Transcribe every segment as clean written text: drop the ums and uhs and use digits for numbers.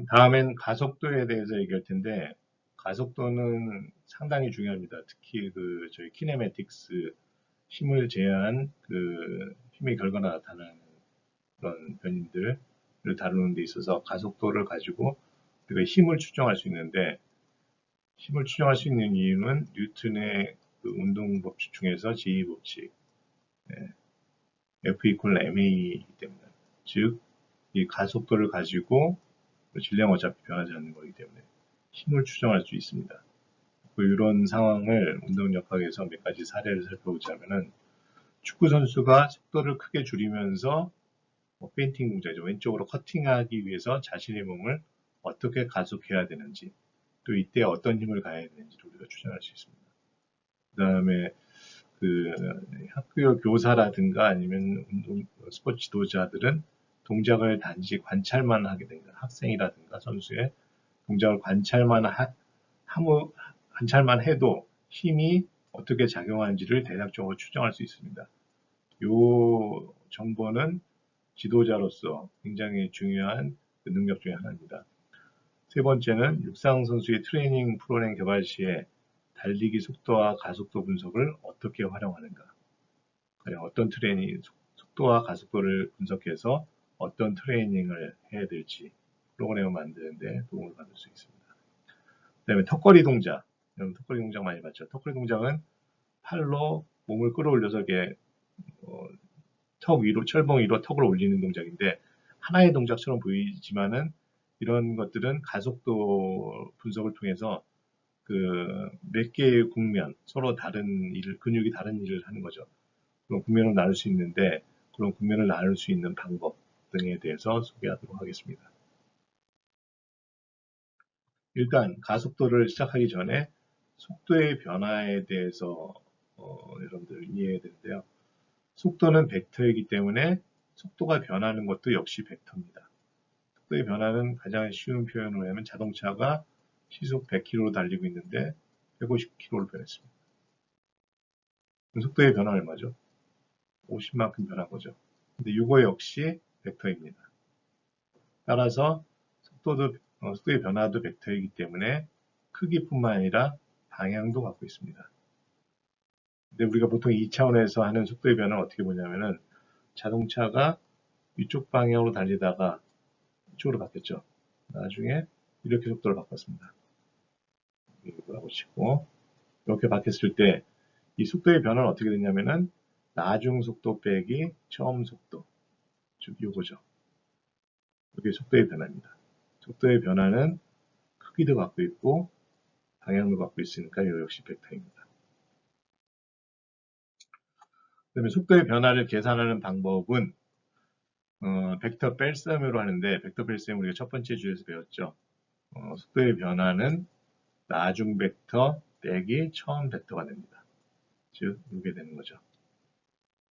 다음엔 가속도에 대해서 얘기할 텐데, 가속도는 상당히 중요합니다. 특히 저희 키네매틱스, 힘을 제어한 힘의 결과가 나타나는 그런 변인들을 다루는 데 있어서 가속도를 가지고 우리가 힘을 추정할 수 있는데, 힘을 추정할 수 있는 이유는 뉴턴의 운동 법칙 중에서 제2 법칙, F 이퀄 ma이기 때문에, 즉, 이 가속도를 가지고 질량은 어차피 변하지 않는 거기 때문에 힘을 추정할 수 있습니다. 이런 상황을 운동역학에서 몇 가지 사례를 살펴보자면은, 축구 선수가 속도를 크게 줄이면서 페인팅 동작이죠. 왼쪽으로 커팅하기 위해서 자신의 몸을 어떻게 가속해야 되는지, 또 이때 어떤 힘을 가해야 되는지 우리가 추정할 수 있습니다. 그 다음에 학교 교사라든가 아니면 스포츠 지도자들은 동작을 단지 관찰만 하게 됩니다. 학생이라든가 선수의 동작을 관찰만 해도 힘이 어떻게 작용하는지를 대략적으로 추정할 수 있습니다. 이 정보는 지도자로서 굉장히 중요한 능력 중에 하나입니다. 세 번째는 육상 선수의 트레이닝 프로그램 개발 시에 달리기 속도와 가속도 분석을 어떻게 활용하는가. 어떤 트레이닝, 속도와 가속도를 분석해서 어떤 트레이닝을 해야 될지 프로그램을 만드는데 도움을 받을 수 있습니다. 그 다음에 턱걸이 동작. 여러분 턱걸이 동작 많이 봤죠? 턱걸이 동작은 팔로 몸을 끌어올려서 턱 위로, 철봉 위로 턱을 올리는 동작인데, 하나의 동작처럼 보이지만은 이런 것들은 가속도 분석을 통해서 몇 개의 국면, 서로 다른 근육이 다른 일을 하는 거죠. 그런 국면을 나눌 수 있는데, 그런 국면을 나눌 수 있는 방법 등에 대해서 소개하도록 하겠습니다. 일단 가속도를 시작하기 전에 속도의 변화에 대해서 여러분들 이해해야 되는데요. 속도는 벡터이기 때문에 속도가 변하는 것도 역시 벡터입니다. 속도의 변화는 가장 쉬운 표현으로 하면 자동차가 시속 100km로 달리고 있는데 150km로 변했습니다. 속도의 변화는 얼마죠? 50만큼 변한 거죠. 근데 이거 역시 벡터입니다. 따라서 속도의 변화도 벡터이기 때문에 크기뿐만 아니라 방향도 갖고 있습니다. 근데 우리가 보통 2차원에서 하는 속도의 변화는 어떻게 보냐면은, 자동차가 이쪽 방향으로 달리다가 이쪽으로 바뀌었죠. 나중에 이렇게 속도를 바꿨습니다. 이거라고 치고, 이렇게 바뀌었을 때 이 속도의 변화는 어떻게 됐냐면은, 나중 속도 빼기 처음 속도, 즉 요거죠. 이게 속도의 변화입니다. 속도의 변화는 크기도 갖고 있고 방향도 갖고 있으니까 이 역시 벡터입니다. 그다음에 속도의 변화를 계산하는 방법은 벡터 뺄셈으로 하는데, 벡터 뺄셈 우리가 첫 번째 주에서 배웠죠. 속도의 변화는 나중 벡터 빼기 처음 벡터가 됩니다. 즉 이게 되는 거죠.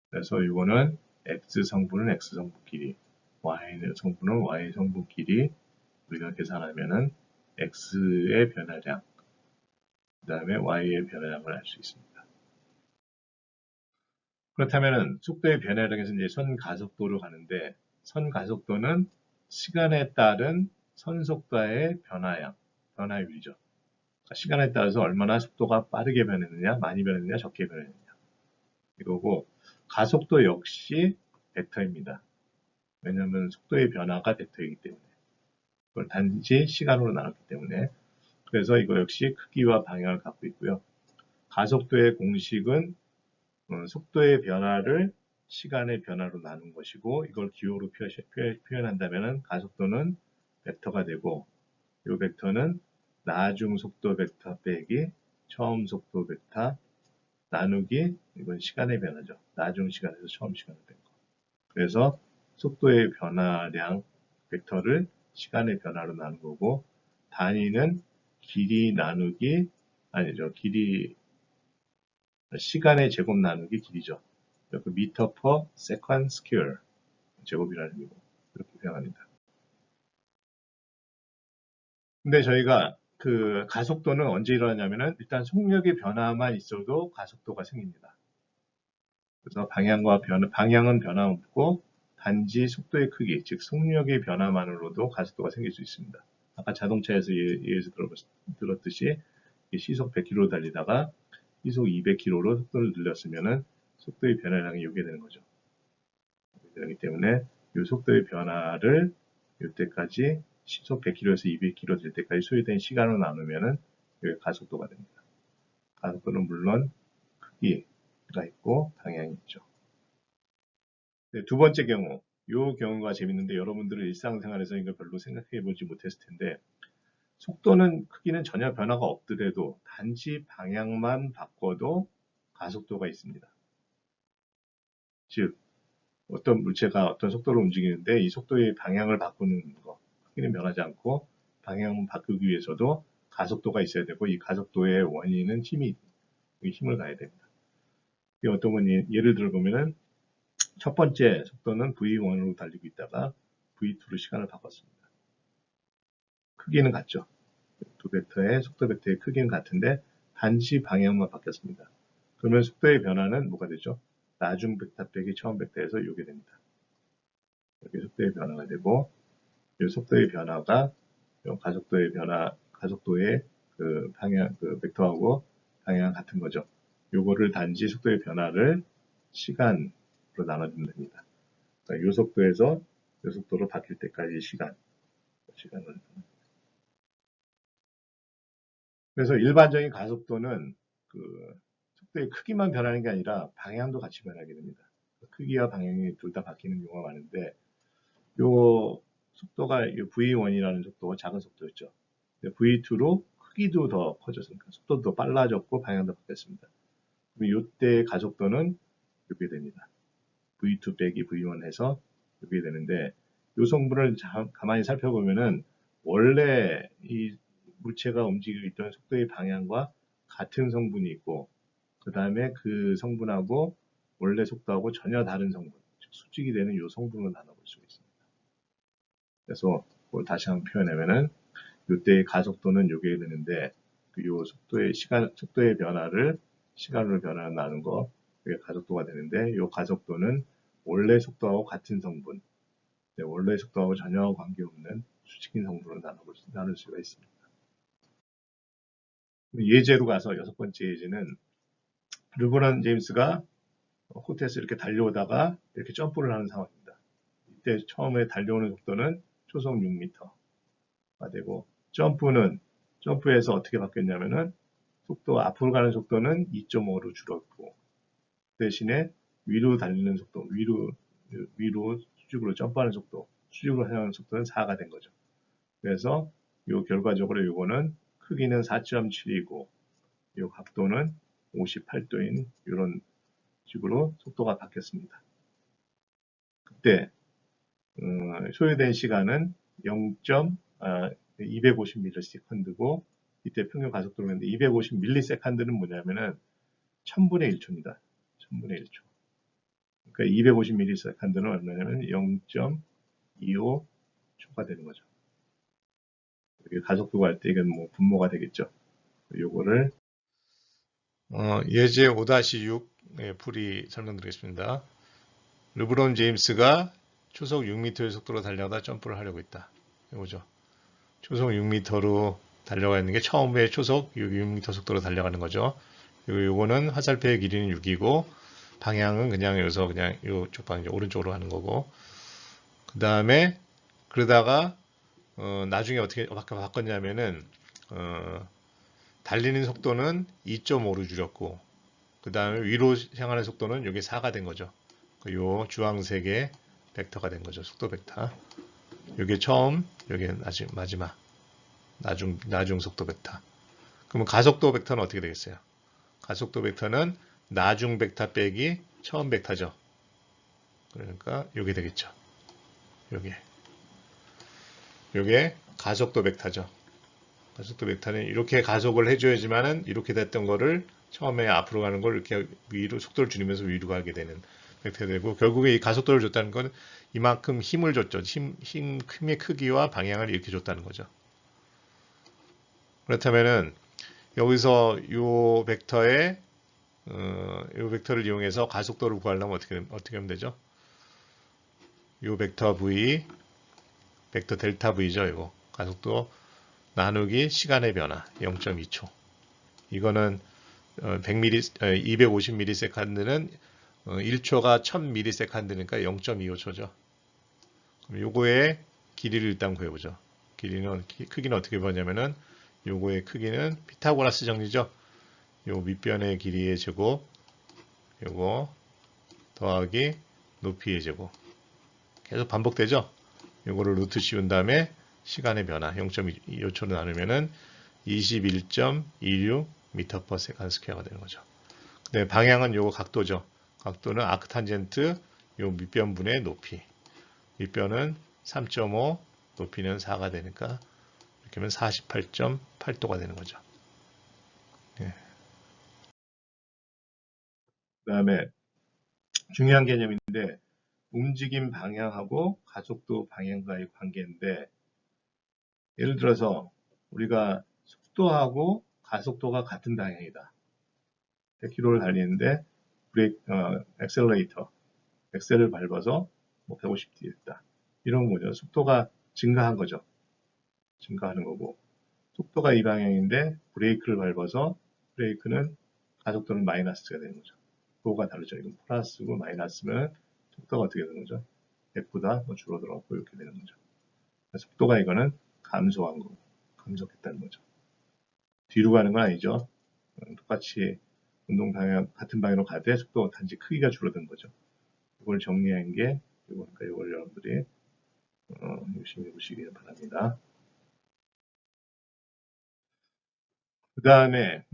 그래서 이거는 x 성분은 x 성분 길이, y 성분은 y 성분 길이, 우리가 계산하면은 x의 변화량, 그 다음에 y의 변화량을 알 수 있습니다. 그렇다면은 속도의 변화량에서 이제 선 가속도로 가는데, 선 가속도는 시간에 따른 선 속도의 변화율이죠. 그러니까 시간에 따라서 얼마나 속도가 빠르게 변했느냐, 많이 변했느냐, 적게 변했느냐. 이거고, 가속도 역시 벡터입니다. 왜냐하면 속도의 변화가 벡터이기 때문에. 그걸 단지 시간으로 나눴기 때문에. 그래서 이거 역시 크기와 방향을 갖고 있고요. 가속도의 공식은 속도의 변화를 시간의 변화로 나눈 것이고, 이걸 기호로 표현한다면 가속도는 벡터가 되고, 이 벡터는 나중 속도 벡터 빼기 처음 속도 벡터 나누기, 이건 시간의 변화죠. 나중 시간에서 처음 시간을 뺀 거. 그래서 속도의 변화량 벡터를 시간의 변화로 나눈 거고, 단위는 길이 나누기, 아니죠. 시간의 제곱 나누기 길이죠. 미터 퍼 세컨드 스퀘어 제곱이라는 의미고, 이렇게 표현합니다. 근데 저희가 가속도는 언제 일어나냐면은, 일단 속력의 변화만 있어도 가속도가 생깁니다. 그래서 방향은 변화 없고 단지 속도의 크기, 즉 속력의 변화만으로도 가속도가 생길 수 있습니다. 아까 자동차에서 예에서 들었듯이 시속 100km 달리다가 시속 200km로 속도를 늘렸으면은 속도의 변화량이 이게 되는 거죠. 그렇기 때문에 이 속도의 변화를 이때까지 시속 100km에서 200km 될 때까지 소요된 시간으로 나누면은 이게 가속도가 됩니다. 가속도는 물론 크기가 있고 방향이 있죠. 네, 두 번째 경우, 이 경우가 재밌는데 여러분들은 일상생활에서 이걸 별로 생각해 보지 못했을 텐데 속도는 크기는 전혀 변화가 없더라도 단지 방향만 바꿔도 가속도가 있습니다. 즉 어떤 물체가 어떤 속도로 움직이는데 이 속도의 방향을 바꾸는 거, 크기는 변하지 않고 방향을 바꾸기 위해서도 가속도가 있어야 되고 이 가속도의 원인은 힘을 가야 됩니다. 어떤 건 예를 들어 보면은 첫 번째 속도는 V1으로 달리고 있다가 V2로 시간을 바꿨습니다. 크기는 같죠. 두 벡터의 속도 벡터의 크기는 같은데 단지 방향만 바뀌었습니다. 그러면 속도의 변화는 뭐가 되죠? 나중 벡터 빼기 처음 벡터에서 이게 됩니다. 이렇게 속도의 변화가 되고 이 속도의 변화가 가속도의 변화, 가속도의 그 방향, 그 벡터하고 방향 같은 거죠. 요거를 단지 속도의 변화를 시간으로 나눠주면 됩니다. 그러니까 이 속도에서 이 속도로 바뀔 때까지 시간을. 그래서 일반적인 가속도는 그 속도의 크기만 변하는 게 아니라 방향도 같이 변하게 됩니다. 크기와 방향이 둘 다 바뀌는 경우가 많은데 요 속도가 V1이라는 속도가 작은 속도였죠. V2로 크기도 더 커졌으니까 속도도 더 빨라졌고 방향도 바뀌었습니다. 그럼 이때 가속도는 이렇게 됩니다. V2 빼기 V1 해서 이렇게 되는데 이 성분을 가만히 살펴보면은 원래 이 물체가 움직이고 있던 속도의 방향과 같은 성분이 있고 그 다음에 그 성분하고 원래 속도하고 전혀 다른 성분, 즉 수직이 되는 이 성분으로 나눠볼 수가 있습니다. 그래서 그걸 다시 한번 표현하면은 이때의 가속도는 요게 되는데 요 속도의 변화를 시간으로 변화를 나눈 거 그게 가속도가 되는데 이 가속도는 원래 속도하고 같은 성분, 원래 속도하고 전혀 관계없는 수직인 성분으로 나눌 수가 있습니다. 예제로 가서 여섯 번째 예제는 르브론 제임스가 코트에서 이렇게 달려오다가 이렇게 점프를 하는 상황입니다. 이때 처음에 달려오는 속도는 초속 6m가 되고 점프에서 어떻게 바뀌었냐면은 속도 앞으로 가는 속도는 2.5로 줄었고 대신에 위로 달리는 속도, 위로 수직으로 점프하는 속도, 수직으로 하는 속도는 4가 된 거죠. 그래서 결과적으로 요거는 크기는 4.7이고 요 각도는 58도인 이런 식으로 속도가 바뀌었습니다. 그때 소요된 시간은 250ms고 이때 평균 가속도였는데 250ms는 뭐냐면은 1000분의 1초입니다. 1000분의 1초. 그러니까 250ms는 얼마냐면 0.25초가 되는 거죠. 가속도가 할 때 이건 뭐 분모가 되겠죠. 요거를 예제 5-6 풀이 설명드리겠습니다. 르브론 제임스가 초속 6m의 속도로 달려가다 점프를 하려고 했다. 이거죠. 초속 6m로 달려가 있는 게 처음에 초속 6m 속도로 달려가는 거죠. 요거는 화살표의 길이는 6이고 방향은 그냥 여기서 그냥 이쪽 방향 오른쪽으로 하는 거고 그 다음에 그러다가 나중에 어떻게 바꿨냐면은 달리는 속도는 2.5로 줄였고 그 다음에 위로 향하는 속도는 여기 4가 된 거죠. 요 주황색의 벡터가 된 거죠. 속도 벡터. 요게 처음, 요게 마지막 나중 속도 벡터. 그러면 가속도 벡터는 어떻게 되겠어요? 가속도 벡터는 나중 벡터 빼기 처음 벡터죠. 그러니까 요게 되겠죠. 요게 가속도 벡터죠. 가속도 벡터는 이렇게 가속을 해줘야지만은 이렇게 됐던 거를 처음에 앞으로 가는 걸 이렇게 위로 속도를 줄이면서 위로 가게 되는 벡터가 되고 결국에 이 가속도를 줬다는 건 이만큼 힘을 줬죠. 힘의 크기와 방향을 이렇게 줬다는 거죠. 그렇다면은 여기서 요 벡터의 요 벡터를 이용해서 가속도를 구하려면 어떻게 하면 되죠? 요 벡터 V, 벡터 델타 V죠. 이거 가속도 나누기 시간의 변화 0.2초. 이거는 250ms는 1초가 1000ms니까 0.25초죠. 그럼 요거의 길이를 일단 구해보죠. 크기는 어떻게 보냐면은 요거의 크기는 피타고라스 정리죠. 요 밑변의 길이의 제곱, 요거 더하기 높이의 제곱. 계속 반복되죠. 요거를 루트 씌운 다음에 시간의 변화 0.25초로 나누면은 21.26m/s 가 되는 거죠. 네, 방향은 요거 각도죠. 각도는 아크탄젠트 요 밑변분의 높이. 밑변은 3.5, 높이는 4가 되니까 이렇게 하면 48.8도가 되는 거죠. 네. 그 다음에 중요한 개념인데 움직임 방향하고 가속도 방향과의 관계인데 예를 들어서 우리가 속도하고 가속도가 같은 방향이다. 100km를 달리는데 엑셀을 밟아서 150 했다. 이런 거죠. 속도가 증가한 거죠. 증가하는 거고 속도가 이 방향인데 브레이크를 밟아서 브레이크는 가속도는 마이너스가 되는 거죠. 도가 다르죠. 이건 플러스고 마이너스면 속도가 어떻게 되는 거죠? 100보다 줄어들었고 이렇게 되는 거죠. 속도가 이거는 감소한 거고 감속했다는 거죠. 뒤로 가는 건 아니죠. 똑같이 운동 방향 같은 방향으로 가되 속도 단지 크기가 줄어든 거죠. 이걸 정리한 게 이거니까 이걸 여러분들이 열심히 보시길 바랍니다. 그 다음에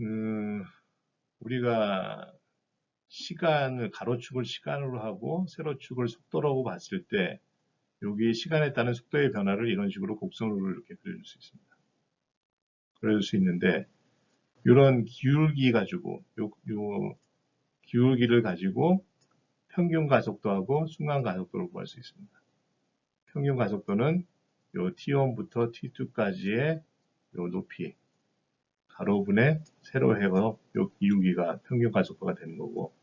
우리가 가로축을 시간으로 하고 세로축을 속도라고 봤을 때 여기 시간에 따른 속도의 변화를 이런 식으로 곡선으로 이렇게 그려줄 수 있습니다. 그려줄 수 있는데 이런 기울기 가지고 요 기울기를 가지고 평균 가속도하고 순간 가속도를 구할 수 있습니다. 평균 가속도는 요 T1부터 T2까지의 요 높이 가로분의 세로 해서 요 기울기가 평균 가속도가 되는 거고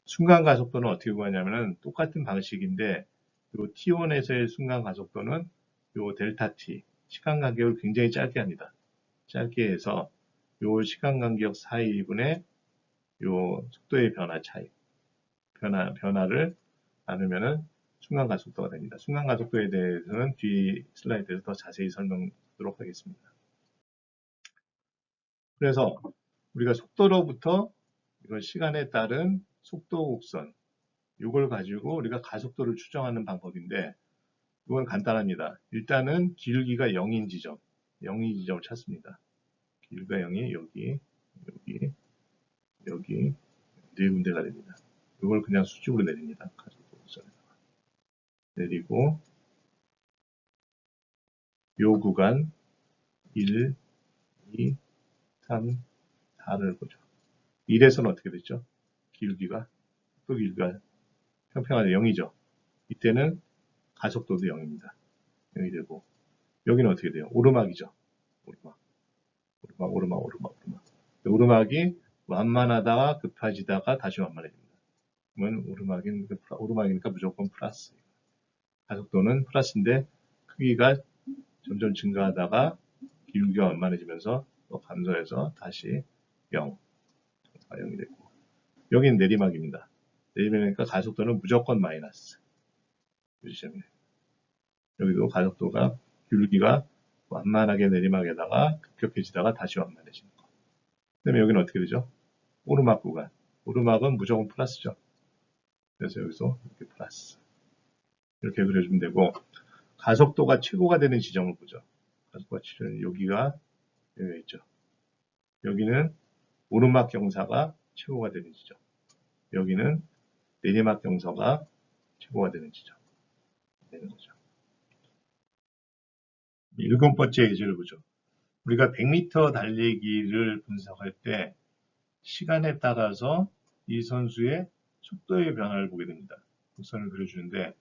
순간 가속도는 어떻게 구하냐면은 똑같은 방식인데 요 T1에서의 순간 가속도는 요 델타 T 시간 간격을 굉장히 짧게 합니다. 짧게 해서 요 시간 간격 사이분의 요 속도의 변화 차이 변화를 나누면은 순간 가속도가 됩니다. 순간 가속도에 대해서는 뒤 슬라이드에서 더 자세히 설명하도록 하겠습니다. 그래서 우리가 속도로부터 이건 시간에 따른 속도 곡선 이걸 가지고 우리가 가속도를 추정하는 방법인데 이건 간단합니다. 일단은 기울기가 0인 지점, 0인 지점을 찾습니다. 기울기가 0이 여기 네 군데가 됩니다. 이걸 그냥 수직으로 내립니다. 가속도 곡선에다가 내리고 요 구간 1, 2, 3, 4를 보죠. 1에서는 어떻게 됐죠? 기울기가 평평하게 0이죠. 이때는 가속도도 0입니다. 0이 되고 여기는 어떻게 돼요? 오르막이죠. 오르막이 완만하다가 급해지다가 다시 완만해집니다. 그러면 오르막이니까 무조건 플러스. 가속도는 플러스인데 크기가 점점 증가하다가 기울기가 완만해지면서 또 감소해서 다시 0. 0이 됐고 여기는 내리막입니다. 내리막이니까 가속도는 무조건 마이너스. 이 지점이에요. 여기도 가속도가 기울기가 완만하게 내리막에다가 급격해지다가 다시 완만해지는 거. 그 다음에 여기는 어떻게 되죠? 오르막 구간. 오르막은 무조건 플러스죠. 그래서 여기서 이렇게 플러스. 이렇게 그려주면 되고 가속도가 최고가 되는 지점을 보죠. 가속도가 최고는 여기가 있죠. 여기는 오르막 경사가 최고가 되는 지점. 여기는 내리막 경사가 최고가 되는 지점. 되는 거죠. 7번째 예제를 보죠. 우리가 100m 달리기를 분석할 때 시간에 따라서 이 선수의 속도의 변화를 보게 됩니다. 곡선을 그려주는데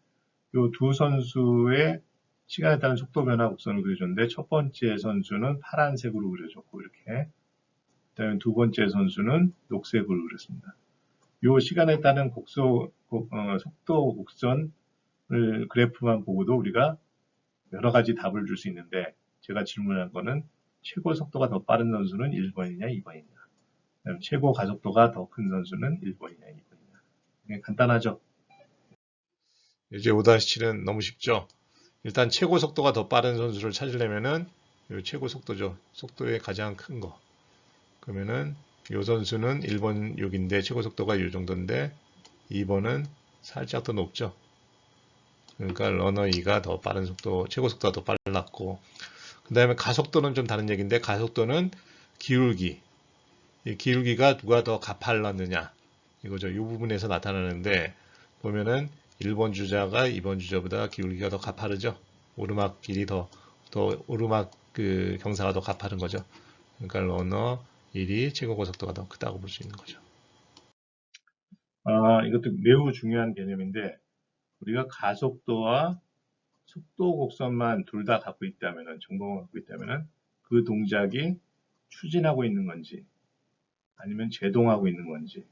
이 두 선수의 시간에 따른 속도 변화 곡선을 그려줬는데 첫 번째 선수는 파란색으로 그려줬고 이렇게 그다음에 두 번째 선수는 녹색으로 그렸습니다. 이 시간에 따른 속도 곡선 그래프만 보고도 우리가 여러 가지 답을 줄 수 있는데 제가 질문한 거는 최고 속도가 더 빠른 선수는 1번이냐 2번이냐 최고 가속도가 더 큰 선수는 1번이냐 2번이냐 간단하죠. 이제 5-7은 너무 쉽죠. 일단 최고 속도가 더 빠른 선수를 찾으려면은 이 최고 속도죠. 속도의 가장 큰 거. 그러면은 이 선수는 1번 6인데 최고 속도가 이 정도인데 2번은 살짝 더 높죠. 그러니까 러너 2가 더 빠른 속도, 최고 속도가 더 빨랐고 그 다음에 가속도는 좀 다른 얘기인데 가속도는 기울기. 이 기울기가 누가 더 가팔랐느냐 이거죠. 이 부분에서 나타나는데 보면은 1번 주자가 2번 주자보다 기울기가 더 가파르죠. 오르막 길이 더 오르막 그 경사가 더 가파른 거죠. 그러니까 러너 1이 최고 고속도가 더 크다고 볼 수 있는 거죠. 이것도 매우 중요한 개념인데 우리가 가속도와 속도 곡선만 둘 다 갖고 있다면은 정보만 갖고 있다면은 그 동작이 추진하고 있는 건지 아니면 제동하고 있는 건지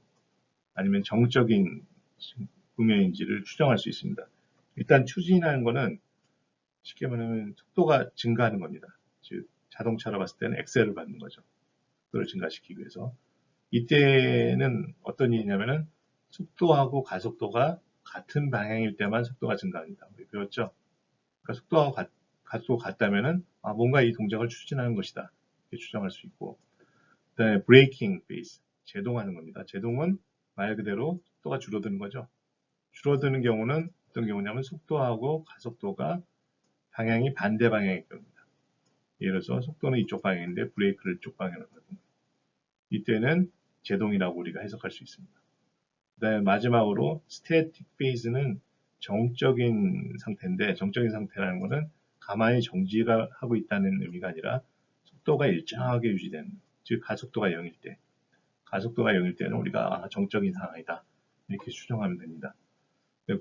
아니면 정적인 국면인지를 추정할 수 있습니다. 일단 추진하는 거는 쉽게 말하면 속도가 증가하는 겁니다. 즉 자동차로 봤을 때는 엑셀을 받는 거죠. 속도를 증가시키기 위해서. 이때는 어떤 일이냐면은 속도하고 가속도가 같은 방향일 때만 속도가 증가합니다. 우리 배웠죠? 그러니까 속도하고 가속도가 같다면은 뭔가 이 동작을 추진하는 것이다. 이렇게 추정할 수 있고 그다음에 브레이킹 페이스, 제동하는 겁니다. 제동은 말 그대로 속도가 줄어드는 거죠. 줄어드는 경우는 어떤 경우냐면 속도하고 가속도가 방향이 반대 방향일 겁니다. 예를 들어서 속도는 이쪽 방향인데 브레이크를 이쪽 방향으로 하는 거예요. 이때는 제동이라고 우리가 해석할 수 있습니다. 그다음에 마지막으로 스태틱 페이스는 정적인 상태인데 정적인 상태라는 것은 가만히 정지하고 있다는 의미가 아니라 속도가 일정하게 유지되는 즉 가속도가 0일 때 가속도가 0일 때는 우리가 정적인 상황이다 이렇게 추정하면 됩니다.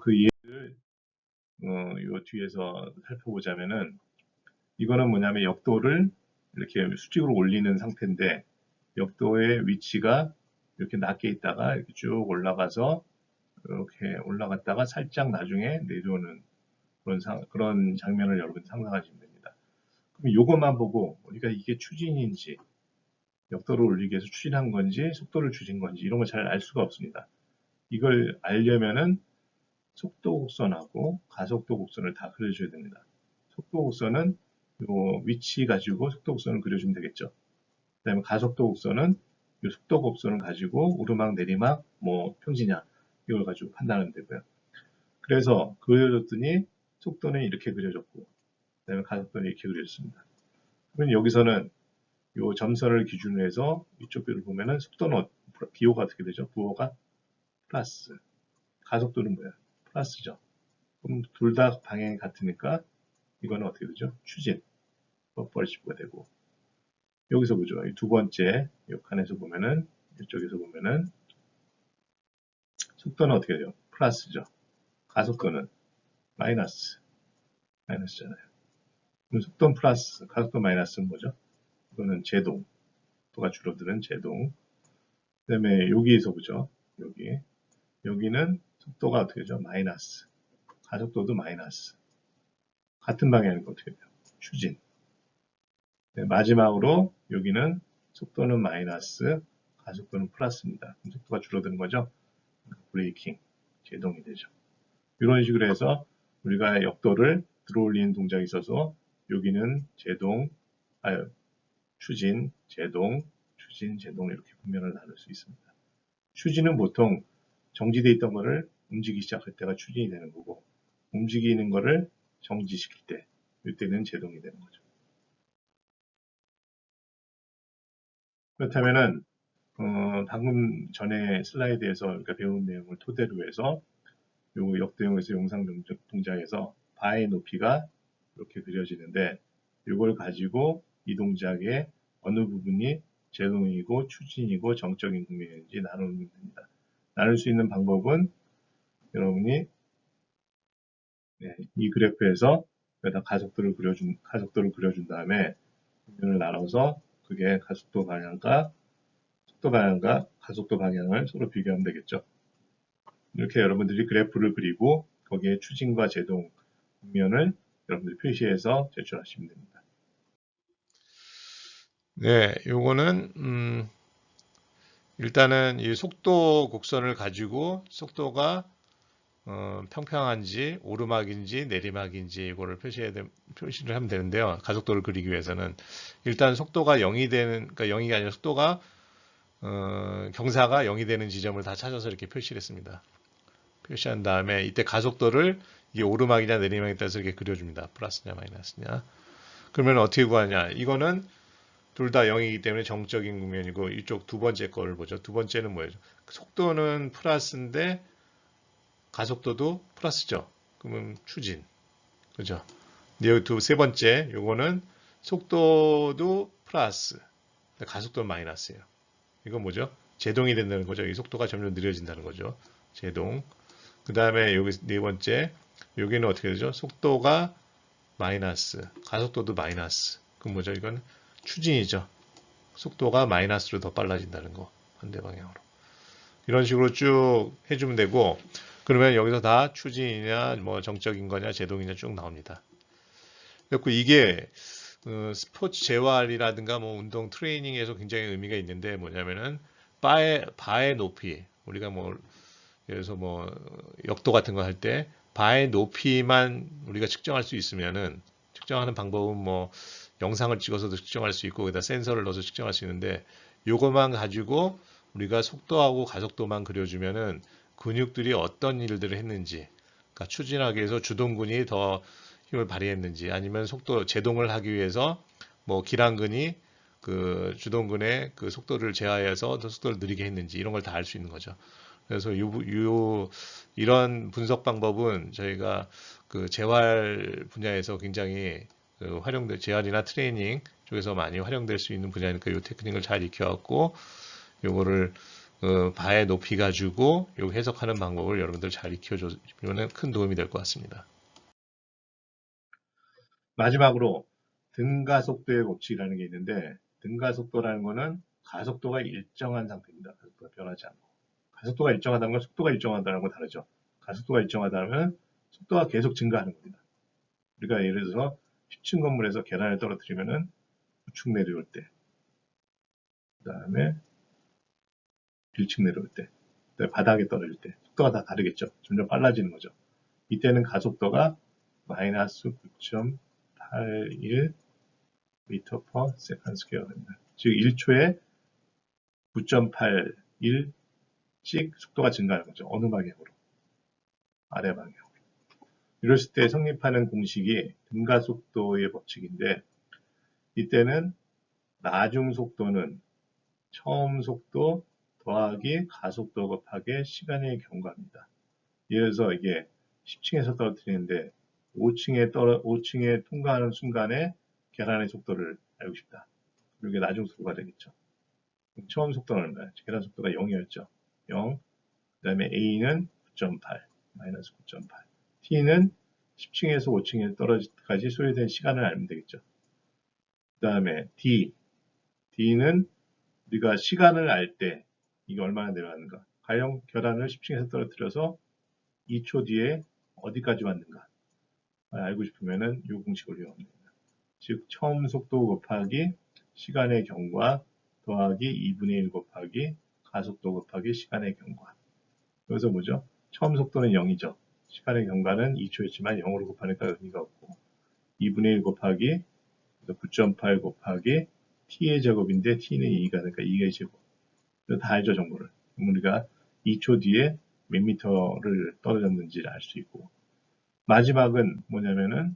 그 예를 요 뒤에서 살펴보자면은 이거는 뭐냐면 역도를 이렇게 수직으로 올리는 상태인데 역도의 위치가 이렇게 낮게 있다가 이렇게 쭉 올라가서 이렇게 올라갔다가 살짝 나중에 내려오는 그런 장면을 여러분 상상하시면 됩니다. 그럼 이것만 보고 우리가 이게 추진인지 역도를 올리기 위해서 추진한 건지 속도를 줄인 건지 이런 걸 잘 알 수가 없습니다. 이걸 알려면은 속도 곡선하고 가속도 곡선을 다 그려줘야 됩니다. 속도 곡선은 요 위치 가지고 속도 곡선을 그려주면 되겠죠. 그 다음에 가속도 곡선은 이 속도 곡선을 가지고 오르막 내리막 뭐 평지냐 이걸 가지고 판단하면 되고요. 그래서 그려줬더니 속도는 이렇게 그려졌고 그 다음에 가속도는 이렇게 그려졌습니다. 그러면 여기서는 이 점선을 기준으로 해서 이쪽 뷰를 보면은 속도는 BO가 어떻게 되죠? 부호가 플러스 가속도는 뭐야? 플러스죠. 그럼 둘 다 방향이 같으니까 이거는 어떻게 되죠? 추진 버퍼시브가 되고 여기서 보죠. 이 두 번째 이 칸에서 보면은 이쪽에서 보면은 속도는 어떻게 돼요? 플러스죠. 가속도는 마이너스잖아요. 그럼 속도는 플러스, 가속도 마이너스는 뭐죠? 이거는 제동, 속도가 줄어드는 제동. 그 다음에 여기에서 보죠. 여기는 속도가 어떻게 되죠? 마이너스, 가속도도 마이너스. 같은 방향인 거 어떻게 돼요? 추진. 네, 마지막으로 여기는 속도는 마이너스, 가속도는 플러스입니다. 속도가 줄어드는 거죠. 브레이킹, 제동이 되죠. 이런 식으로 해서 우리가 역도를 들어올리는 동작이 있어서 여기는 제동, 추진, 제동, 추진, 제동 이렇게 분면을 나눌 수 있습니다. 추진은 보통 정지되어 있던 거를 움직이기 시작할 때가 추진이 되는 거고 움직이는 거를 정지시킬 때 이때는 제동이 되는 거죠. 그렇다면은 방금 전에 슬라이드에서 우리가 배운 내용을 토대로 해서 요 역도형에서 용상 동작에서 바의 높이가 이렇게 그려지는데 이걸 가지고 이 동작의 어느 부분이 제동이고 추진이고 정적인 국면인지 나누면 됩니다. 나눌 수 있는 방법은 여러분이 이 그래프에서 여기다 가속도를 그려준 다음에 국면을 나눠서 그게 가속도 방향과 속도 방향과 가속도 방향을 서로 비교하면 되겠죠. 이렇게 여러분들이 그래프를 그리고 거기에 추진과 제동 국면을 여러분들이 표시해서 제출하시면 됩니다. 네, 요거는 일단은 이 속도 곡선을 가지고 속도가 평평한지 오르막인지 내리막인지 이거를 표시를 하면 되는데요. 가속도를 그리기 위해서는 일단 속도가 0이 되는, 그러니까 0이 아니라 속도가 경사가 0이 되는 지점을 다 찾아서 이렇게 표시를 했습니다. 표시한 다음에 이때 가속도를 이게 오르막이냐 내리막에 따라서 이렇게 그려줍니다. 플러스냐 마이너스냐. 그러면 어떻게 구하냐? 이거는 둘 다 0이기 때문에 정적인 국면이고 이쪽 두 번째 거를 보죠. 두 번째는 뭐예요? 속도는 플러스인데 가속도도 플러스죠. 그러면 추진. 그죠? 여기 세 번째 요거는 속도도 플러스. 가속도는 마이너스예요. 이건 뭐죠? 제동이 된다는 거죠. 이 속도가 점점 느려진다는 거죠. 제동. 그 다음에 여기 네 번째 여기는 어떻게 되죠? 속도가 마이너스. 가속도도 마이너스. 그럼 뭐죠? 이건 추진이죠. 속도가 마이너스로 더 빨라진다는 거. 반대 방향으로. 이런 식으로 쭉 해주면 되고 그러면 여기서 다 추진이냐 뭐 정적인 거냐 제동이냐 쭉 나옵니다. 그리고 이게 스포츠 재활이라든가 뭐 운동 트레이닝에서 굉장히 의미가 있는데 뭐냐면은 바의 높이 우리가 뭐 예를 들어서 뭐 역도 같은 거 할 때 바의 높이만 우리가 측정할 수 있으면은 측정하는 방법은 뭐 영상을 찍어서도 측정할 수 있고 거기다 센서를 넣어서 측정할 수 있는데 요것만 가지고 우리가 속도하고 가속도만 그려주면은 근육들이 어떤 일들을 했는지 그러니까 추진하기 위해서 주동근이 더 힘을 발휘했는지 아니면 속도 제동을 하기 위해서 뭐 기랑근이 그 주동근의 그 속도를 제어해서 더 속도를 느리게 했는지 이런 걸 다 알 수 있는 거죠. 그래서 이런 분석 방법은 저희가 그 재활 분야에서 굉장히 재활이나 트레이닝 쪽에서 많이 활용될 수 있는 분야니까 이 테크닉을 잘 익혀갖고 요거를 바에 높이 가지고 요 해석하는 방법을 여러분들 잘 익혀주면 큰 도움이 될 것 같습니다. 마지막으로 등가속도의 법칙이라는 게 있는데 등가속도라는 거는 가속도가 일정한 상태입니다. 가속도가 변하지 않고. 가속도가 일정하다는 건 속도가 일정하다는 건 다르죠. 가속도가 일정하다면 속도가 계속 증가하는 겁니다. 우리가 예를 들어서 10층 건물에서 계단을 떨어뜨리면은 우측 내려올 때, 그 다음에 1층 내려올 때, 바닥에 떨어질 때 속도가 다 다르겠죠. 점점 빨라지는 거죠. 이때는 가속도가 마이너스 9.81 미터 퍼 세컨드 스퀘어입니다. 즉 1초에 9.81씩 속도가 증가하는 거죠. 어느 방향으로? 아래 방향으로. 이랬을 때 성립하는 공식이 등가속도의 법칙인데 이때는 나중 속도는 처음 속도 더하기 가속도 곱하기 시간의 경과입니다. 예를 들어서 이게 10층에서 떨어뜨리는데 5층에 통과하는 순간에 계단의 속도를 알고 싶다. 이게 나중 속도가 되겠죠. 처음 속도는 얼마야? 계단 속도가 0이었죠. 0. 그 다음에 A는 9.8, 마이너스 9.8. T는 10층에서 5층에 떨어지기까지 소요된 시간을 알면 되겠죠. 그 다음에 D는 우리가 시간을 알 때 이게 얼마나 내려가는가. 과연 계단을 10층에서 떨어뜨려서 2초 뒤에 어디까지 왔는가. 알고 싶으면은 이 공식을 이용하면 됩니다. 즉 처음 속도 곱하기 시간의 경과 더하기 2분의 1 곱하기 가속도 곱하기 시간의 경과. 여기서 뭐죠? 처음 속도는 0이죠. 시간의 경과는 2초였지만 0으로 곱하니까 의미가 없고 2분의 1 곱하기 9.8 곱하기 t의 제곱인데 t는 2가 되니까 2의 제곱. 다 알죠, 정보를. 그럼 우리가 2초 뒤에 몇 미터를 떨어졌는지를 알 수 있고 마지막은 뭐냐면은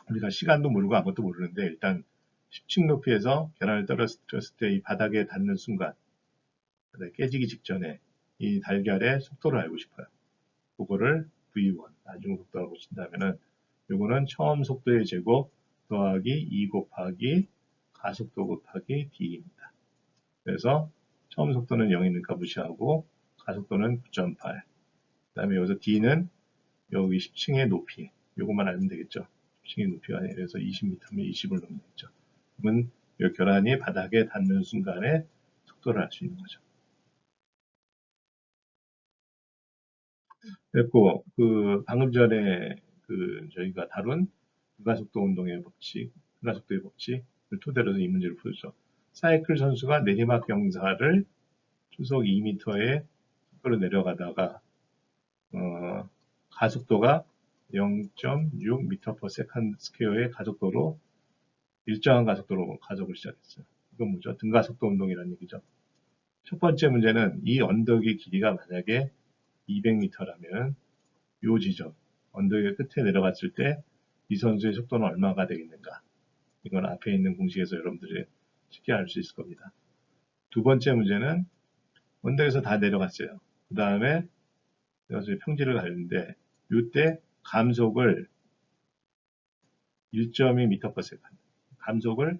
우리가 시간도 모르고 아무것도 모르는데 일단 10층 높이에서 계단을 떨어뜨렸을 때 이 바닥에 닿는 순간 깨지기 직전에 이 달걀의 속도를 알고 싶어요. 그거를 V1 나중 속도라고 친다면은 이거는 처음 속도의 제곱 더하기 2 곱하기 가속도 곱하기 D입니다. 그래서 처음 속도는 0이니까 무시하고 가속도는 9.8. 그 다음에 여기서 D는 여기 10층의 높이. 이것만 알면 되겠죠. 10층의 높이가 아니라 그래서 20m면 20을 넣으면 되겠죠. 그러면 이 계란이 바닥에 닿는 순간에 속도를 알 수 있는 거죠. 그랬고, 방금 전에 저희가 다룬 등가속도 운동의 법칙, 등가속도의 법칙을 토대로 이 문제를 풀었죠. 사이클 선수가 내리막 경사를 초속 2m의 속도로 내려가다가, 가속도가 0.6m/s 스퀘어의 가속도로 일정한 가속도로 가속을 시작했어요. 이건 뭐죠? 등가속도 운동이라는 얘기죠. 첫 번째 문제는 이 언덕의 길이가 만약에 200m라면 요 지점, 언덕의 끝에 내려갔을 때 이 선수의 속도는 얼마가 되겠는가? 이건 앞에 있는 공식에서 여러분들이 쉽게 알 수 있을 겁니다. 두 번째 문제는 언덕에서 다 내려갔어요. 그 다음에 평지를 가는데 이때 감속을 1.2m/s, 감속을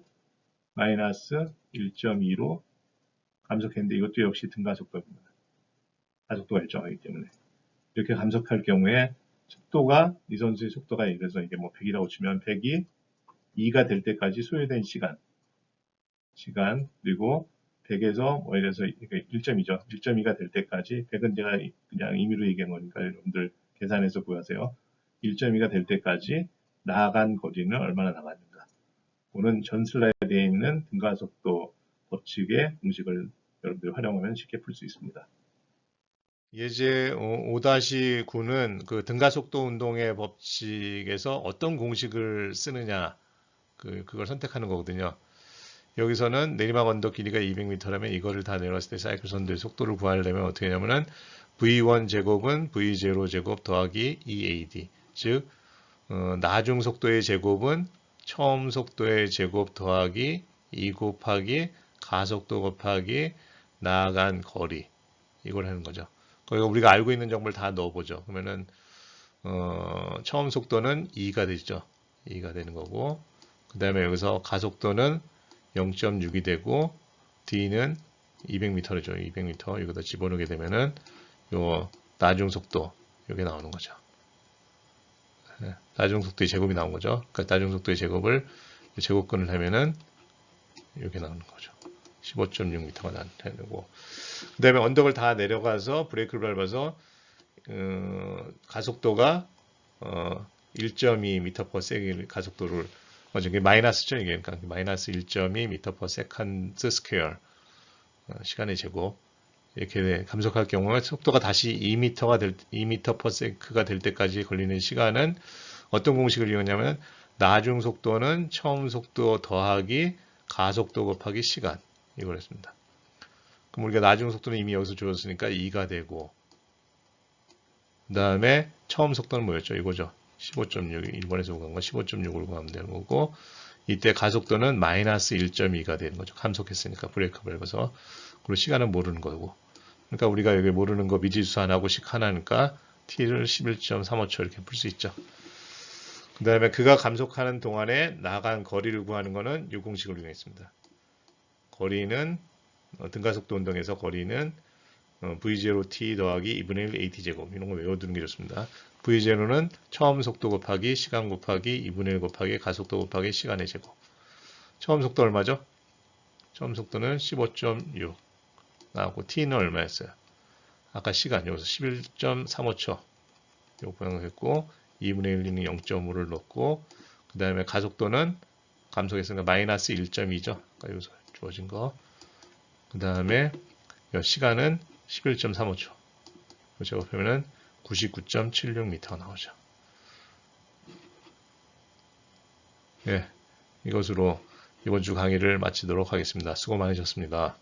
마이너스 1.2로 감속했는데 이것도 역시 등가속도입니다. 가속도가 일정하기 때문에 이렇게 감속할 경우에 속도가 이 선수의 속도가 예를 들어서 이게 뭐 100이라고 치면 100이 2가 될 때까지 소요된 시간 그리고 100에서 뭐 예를 들어서 1.2죠. 1.2가 될 때까지 100은 제가 그냥 임의로 얘기한 거니까 여러분들 계산해서 구하세요. 1.2가 될 때까지 나아간 거리는 얼마나 나갔는가. 오는 전 슬라이드에 있는 등가속도 법칙의 공식을 여러분들이 활용하면 쉽게 풀 수 있습니다. 예제 5-9는 그 등가속도 운동의 법칙에서 어떤 공식을 쓰느냐 그걸 선택하는 거거든요. 여기서는 내리막 언덕 길이가 200m라면 이거를 다 내려왔을 때 사이클 선두의 속도를 구하려면 어떻게 하냐면은 V1 제곱은 V0 제곱 더하기 2AD 즉 나중 속도의 제곱은 처음 속도의 제곱 더하기 2 곱하기 가속도 곱하기 나아간 거리 이걸 하는 거죠. 그러니까 우리가 알고 있는 정보를 다 넣어보죠. 그러면은 처음 속도는 2가 되죠. 2가 되는 거고 그 다음에 여기서 가속도는 0.6이 되고 D는 200m죠. 200m 여기다 집어넣게 되면은 요 나중 속도 이게 나오는 거죠. 나중 속도의 제곱이 나온 거죠. 그러니까 나중 속도의 제곱을 제곱근을 하면은 이렇게 나오는 거죠. 15.6m가 되고 그 다음에 언덕을 다 내려가서 브레이크를 밟아서 가속도가 1.2m/s 가속도를 이게 마이너스죠. 이게 그러니까 마이너스 1.2m/s 스퀘어 시간의 제곱 이렇게 감속할 경우에 속도가 다시 2m/s가 될 때까지 걸리는 시간은 어떤 공식을 이용하냐면 나중 속도는 처음 속도 더하기 가속도 곱하기 시간 이걸 했습니다. 그럼 우리가 나중 속도는 이미 여기서 주었으니까 2가 되고 그 다음에 처음 속도는 뭐였죠? 이거죠. 15.6 일본에서 구한 거 15.6으로 구하면 되는 거고 이때 가속도는 마이너스 1.2가 되는 거죠. 감속했으니까 브레이크 밟아서 그리고 시간은 모르는 거고 그러니까 우리가 여기 모르는 거 미지수 하나고 식 하나니까 t를 11.35초 이렇게 풀 수 있죠. 그 다음에 그가 감속하는 동안에 나간 거리를 구하는 거는 이 공식을 이용했습니다. 거리는 등가속도 운동에서 거리는 V0t 더하기 2분의 1 AT제곱 이런 거 외워두는 게 좋습니다. V0는 처음 속도 곱하기 시간 곱하기 2분의 1 곱하기 가속도 곱하기 시간의 제곱. 처음 속도 얼마죠? 처음 속도는 15.6 나왔고 t는 얼마였어요? 아까 시간 여기서 11.35초 이거 보양했고 2분의 1은 0.5를 넣고 그 다음에 가속도는 감속했으니까 마이너스 1.2죠. 아까 여기서 주어진 거. 그 다음에 시간은 11.35초. 제곱하면은 99.76m 나오죠. 예, 이것으로 이번 주 강의를 마치도록 하겠습니다. 수고 많으셨습니다.